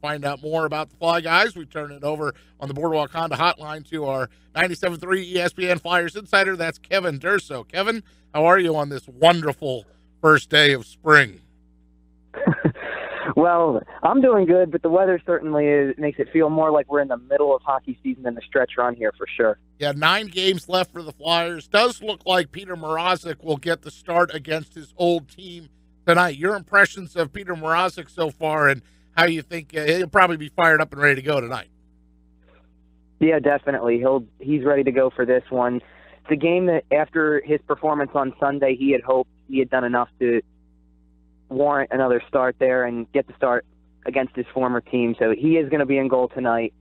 find out more about the Fly Guys, we turn it over on the Boardwalk Honda hotline to our 97.3 ESPN Flyers insider. That's Kevin Durso. Kevin, how are you on this wonderful first day of spring? Well, I'm doing good, but the weather certainly makes it feel more like we're in the middle of hockey season than the stretch run here for sure. Yeah, 9 games left for the Flyers. Does look like Petr Mrazek will get the start against his old team tonight. Your impressions of Petr Mrazek so far and how you think he'll probably be fired up and ready to go tonight? Yeah, definitely. He's ready to go for this one. It's a game that after his performance on Sunday, he had hoped he had done enough to warrant another start there and get the start against his former team. So he is going to be in goal tonight.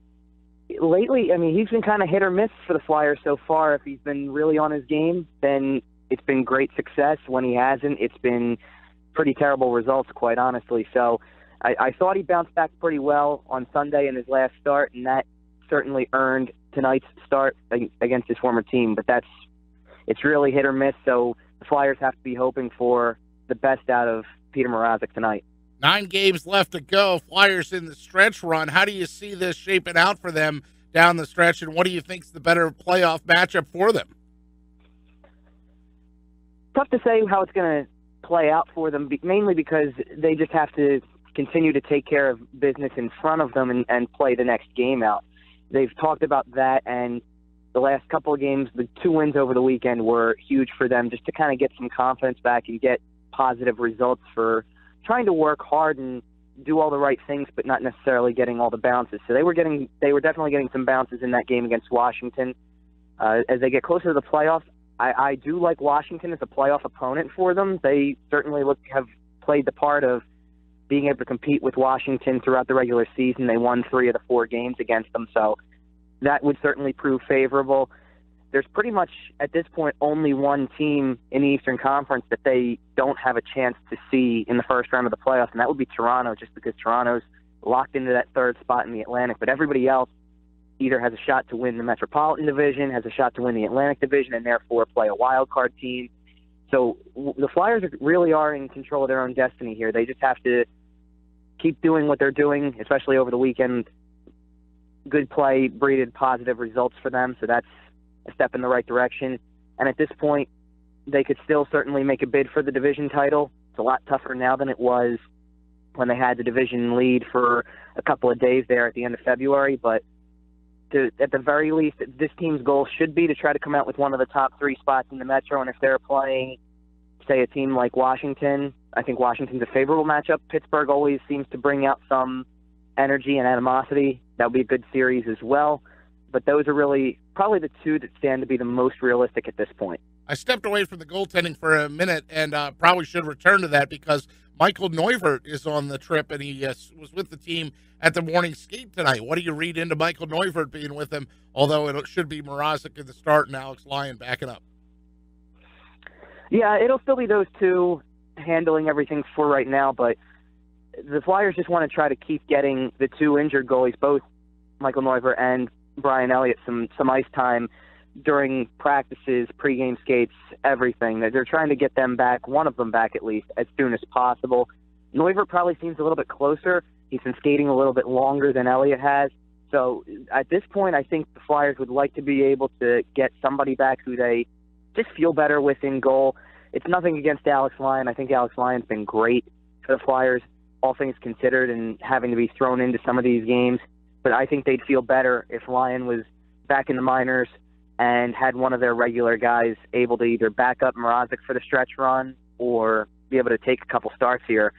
Lately, I mean, he's been kind of hit or miss for the Flyers so far. If he's been really on his game, then it's been great success. When he hasn't, it's been pretty terrible results, quite honestly. So I thought he bounced back pretty well on Sunday in his last start, and that certainly earned tonight's start against his former team. But it's really hit or miss, so the Flyers have to be hoping for the best out of Petr Mrazek tonight. 9 games left to go. Flyers in the stretch run. How do you see this shaping out for them down the stretch, and what do you think is the better playoff matchup for them? Tough to say how it's going to play out for them, mainly because they just have to continue to take care of business in front of them and play the next game out. They've talked about that, and the last couple of games, the 2 wins over the weekend were huge for them just to kind of get some confidence back and get positive results for trying to work hard and do all the right things, but not necessarily getting all the bounces. So they were definitely getting some bounces in that game against Washington. As they get closer to the playoffs, I do like Washington as a playoff opponent for them. They certainly have played the part of being able to compete with Washington throughout the regular season. They won 3 of the 4 games against them, so that would certainly prove favorable. There's pretty much, at this point, only one team in the Eastern Conference that they don't have a chance to see in the first round of the playoffs, and that would be Toronto, just because Toronto's locked into that 3rd spot in the Atlantic. But everybody else either has a shot to win the Metropolitan Division, has a shot to win the Atlantic Division, and therefore play a wild card team. So the Flyers really are in control of their own destiny here. They just have to keep doing what they're doing, especially over the weekend. Good play breeded positive results for them, so that's a step in the right direction. And at this point, they could still certainly make a bid for the division title. It's a lot tougher now than it was when they had the division lead for a couple of days there at the end of February. But at the very least, this team's goal should be to try to come out with one of the top 3 spots in the Metro. And if they're playing, say, a team like Washington, I think Washington's a favorable matchup. Pittsburgh always seems to bring out some energy and animosity. That would be a good series as well. But those are really probably the 2 that stand to be the most realistic at this point. I stepped away from the goaltending for a minute and probably should return to that because Michael Neuvert is on the trip, and he was with the team at the morning skate tonight. What do you read into Michael Neuvert being with him, although it should be Mrazek at the start and Alex Lyon backing up? Yeah, it'll still be those 2 handling everything for right now, but the Flyers just want to try to keep getting the 2 injured goalies, both Michael Neuvert and Brian Elliott, some ice time during practices, pregame skates, everything. They're trying to get them back, one of them back at least, as soon as possible. Neuvert probably seems a little bit closer. He's been skating a little bit longer than Elliott has. So at this point, I think the Flyers would like to be able to get somebody back who they just feel better with in goal. It's nothing against Alex Lyon. I think Alex Lyon's been great for the Flyers, all things considered, and having to be thrown into some of these games. But I think they'd feel better if Lyon was back in the minors and had one of their regular guys able to either back up Mrazek for the stretch run or be able to take a couple starts here.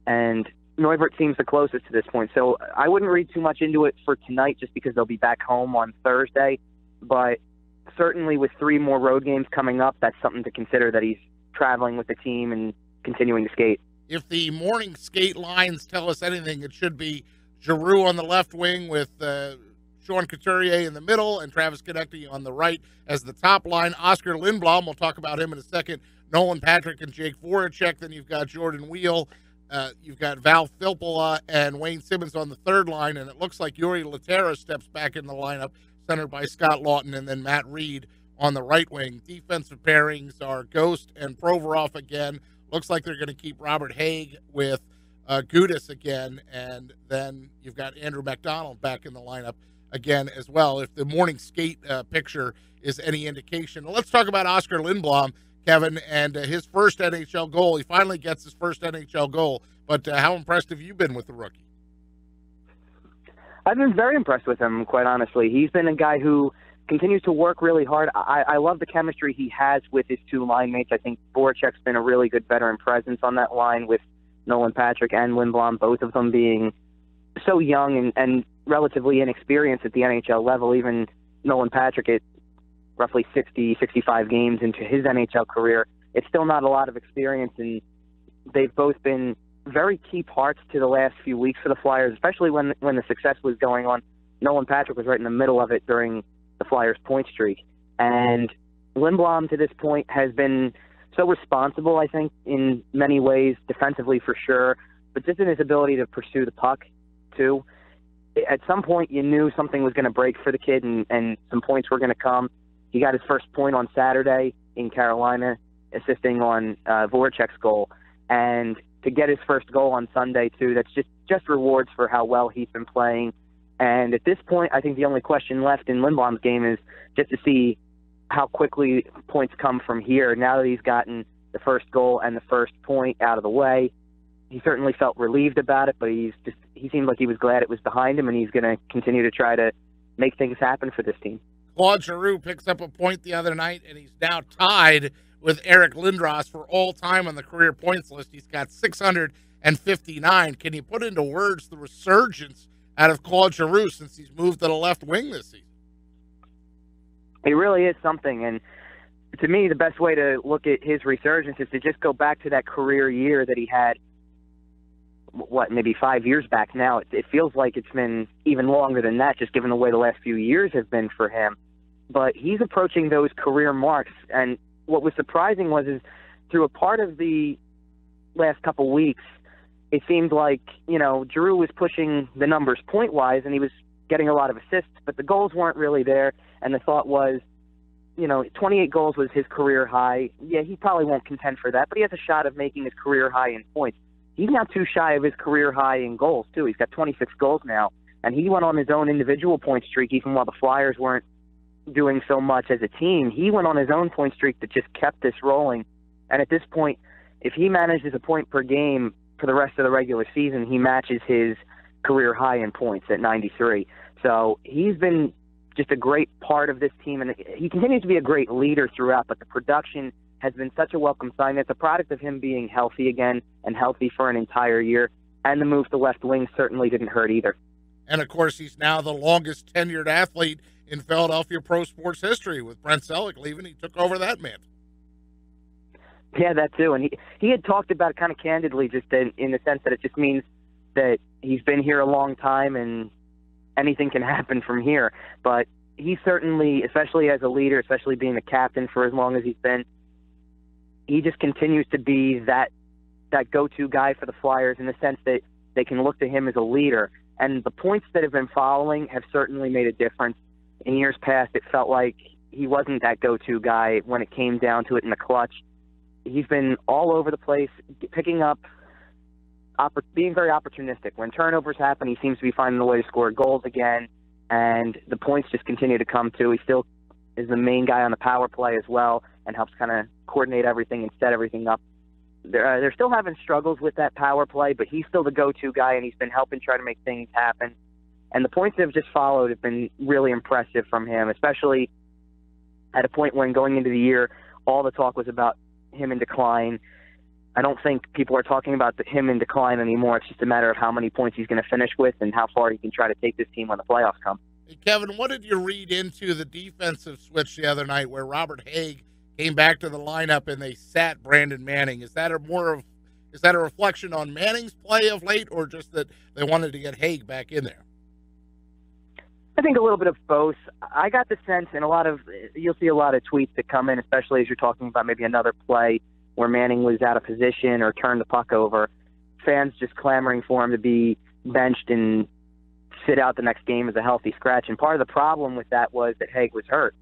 And Neuvert seems the closest to this point. So I wouldn't read too much into it for tonight just because they'll be back home on Thursday. But certainly with 3 more road games coming up, that's something to consider, that he's traveling with the team and continuing to skate. If the morning skate lines tell us anything, it should be Giroux on the left wing with Sean Couturier in the middle and Travis Konecny on the right as the top line. Oskar Lindblom, we'll talk about him in a second. Nolan Patrick and Jake Voracek. Then you've got Jordan Wheel. You've got Val Filppula and Wayne Simmons on the 3rd line, and it looks like Yuri Laterra steps back in the lineup, centered by Scott Lawton, and then Matt Reed on the right wing. Defensive pairings are Ghost and Provorov again. Looks like they're going to keep Robert Haig with Gudis again, and then you've got Andrew McDonald back in the lineup again as well, if the morning skate picture is any indication. Let's talk about Oskar Lindblom, Kevin, and his first NHL goal. He finally gets his first NHL goal, but how impressed have you been with the rookie? I've been very impressed with him, quite honestly. He's been a guy who continues to work really hard. I love the chemistry he has with his two line mates. I think Voracek's been a really good veteran presence on that line with Nolan Patrick and Lindblom, both of them being so young and relatively inexperienced at the NHL level. Even Nolan Patrick at roughly 60, 65 games into his NHL career, it's still not a lot of experience, and they've both been very key parts to the last few weeks for the Flyers, especially when the success was going on. Nolan Patrick was right in the middle of it during the Flyers' point streak. And Lindblom, to this point, has been so responsible, I think, in many ways, defensively for sure, but just in his ability to pursue the puck, too. At some point, you knew something was going to break for the kid, and some points were going to come. He got his first point on Saturday in Carolina, assisting on Voracek's goal. And to get his first goal on Sunday, too, that's just rewards for how well he's been playing. And at this point, I think the only question left in Lindblom's game is just to see how quickly points come from here. Now that he's gotten the first goal and the first point out of the way, he certainly felt relieved about it, but he seemed like he was glad it was behind him, and he's going to continue to try to make things happen for this team. Claude Giroux picks up a point the other night, and he's now tied with Eric Lindros for all time on the career points list. He's got 659. Can you put into words the resurgence out of Claude Giroux since he's moved to the left wing this season? It really is something, and to me, the best way to look at his resurgence is to just go back to that career year that he had, maybe 5 years back now. It feels like it's been even longer than that, just given the way the last few years have been for him. But he's approaching those career marks, and what was surprising is through a part of the last couple weeks, it seemed like, Giroux was pushing the numbers point-wise, and he was getting a lot of assists, but the goals weren't really there, and the thought was, 28 goals was his career high. Yeah, he probably won't contend for that, but he has a shot of making his career high in points. He's now too shy of his career high in goals, too. He's got 26 goals now, and he went on his own individual point streak even while the Flyers weren't doing so much as a team. He went on his own point streak that just kept this rolling, and at this point, if he manages a point per game for the rest of the regular season, he matches his career high in points at 93. So he's been just a great part of this team, and he continues to be a great leader throughout, but the production has been such a welcome sign. It's a product of him being healthy again and healthy for an entire year, and the move to left wing certainly didn't hurt either. And, of course, he's now the longest tenured athlete in Philadelphia pro sports history. With Brent Selleck leaving, he took over that mantle. Yeah, that too. And he had talked about it kind of candidly, just in the sense that it just means that he's been here a long time and anything can happen from here. But he certainly, especially as a leader, especially being the captain for as long as he's been, he just continues to be that go-to guy for the Flyers in the sense that they can look to him as a leader. And the points that have been following have certainly made a difference. In years past, it felt like he wasn't that go-to guy when it came down to it in the clutch. He's been all over the place, picking up, being very opportunistic. When turnovers happen, he seems to be finding a way to score goals again, and the points just continue to come too. He still is the main guy on the power play as well and helps kind of coordinate everything and set everything up. They're still having struggles with that power play, but he's still the go-to guy, and he's been helping try to make things happen. And the points that have just followed have been really impressive from him, especially at a point when going into the year, all the talk was about him in decline. I don't think people are talking about him in decline anymore. It's just a matter of how many points he's going to finish with and how far he can try to take this team when the playoffs come. Hey, Kevin, what did you read into the defensive switch the other night where Robert Haig came back to the lineup and they sat Brandon Manning? Is that a reflection on Manning's play of late, or just that they wanted to get Haig back in there? I think a little bit of both. I got the sense, and you'll see a lot of tweets that come in, especially as you're talking about maybe another play where Manning was out of position or turned the puck over. Fans just clamoring for him to be benched and sit out the next game as a healthy scratch. And part of the problem with that was that Haig was hurt.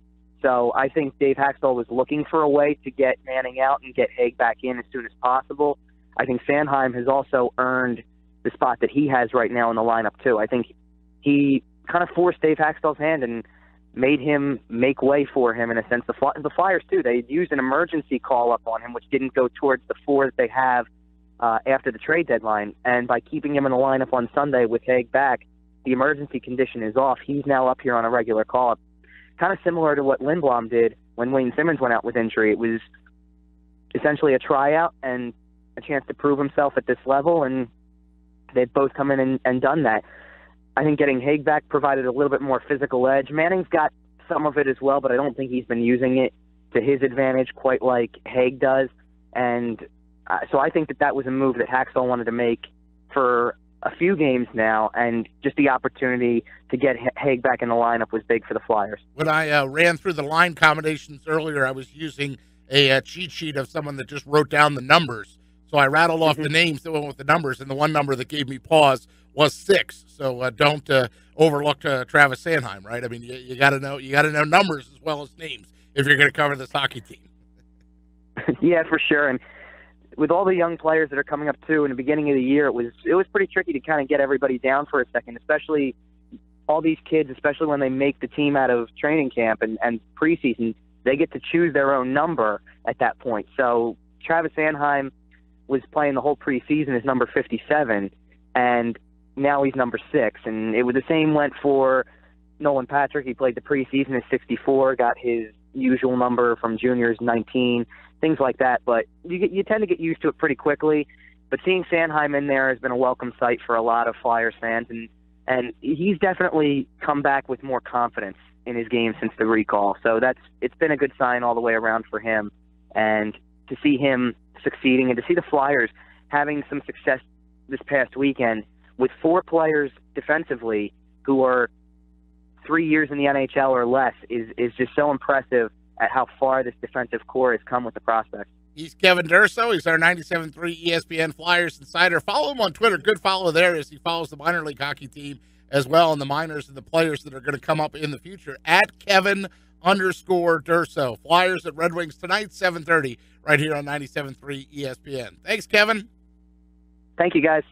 So I think Dave Haxtell was looking for a way to get Manning out and get Haig back in as soon as possible. I think Sanheim has also earned the spot that he has right now in the lineup too. I think he kind of forced Dave Haxtell's hand and made him make way for him in a sense. The Flyers too, they used an emergency call up on him, which didn't go towards the 4 that they have after the trade deadline. And by keeping him in the lineup on Sunday with Haig back, the emergency condition is off. He's now up here on a regular call-up. Kind of similar to what Lindblom did when Wayne Simmons went out with injury. It was essentially a tryout and a chance to prove himself at this level, and they've both come in and done that. I think getting Haig back provided a little bit more physical edge. Manning's got some of it as well, but I don't think he's been using it to his advantage quite like Haig does. And so I think that was a move that Haxtell wanted to make for a few games now, and just the opportunity to get Haig back in the lineup was big for the Flyers. When I ran through the line combinations earlier, I was using a cheat sheet of someone that just wrote down the numbers. So I rattled off the names that went with the numbers, and the one number that gave me pause was 6. So don't overlook Travis Sanheim, right? I mean, you got to know numbers as well as names if you're going to cover this hockey team. Yeah, for sure. And with all the young players that are coming up too, in the beginning of the year, it was pretty tricky to kind of get everybody down for a second, especially all these kids, especially when they make the team out of training camp and preseason. They get to choose their own number at that point. So Travis Sanheim was playing the whole preseason as number 57, and now he's number 6. And it was the same went for Nolan Patrick. He played the preseason as 64, got his usual number from juniors, 19, things like that. But you tend to get used to it pretty quickly. But seeing Sanheim in there has been a welcome sight for a lot of Flyers fans, and he's definitely come back with more confidence in his game since the recall. So it's been a good sign all the way around for him. And to see him succeeding and to see the Flyers having some success this past weekend with 4 players defensively who are 3 years in the NHL or less is just so impressive at how far this defensive core has come with the prospects. He's Kevin Durso. He's our 97.3 ESPN Flyers insider. Follow him on Twitter. Good follow there as he follows the minor league hockey team as well, and the minors and the players that are going to come up in the future. At Kevin_Durso. Flyers at Red Wings tonight, 7:30, right here on 97.3 ESPN. Thanks, Kevin. Thank you, guys.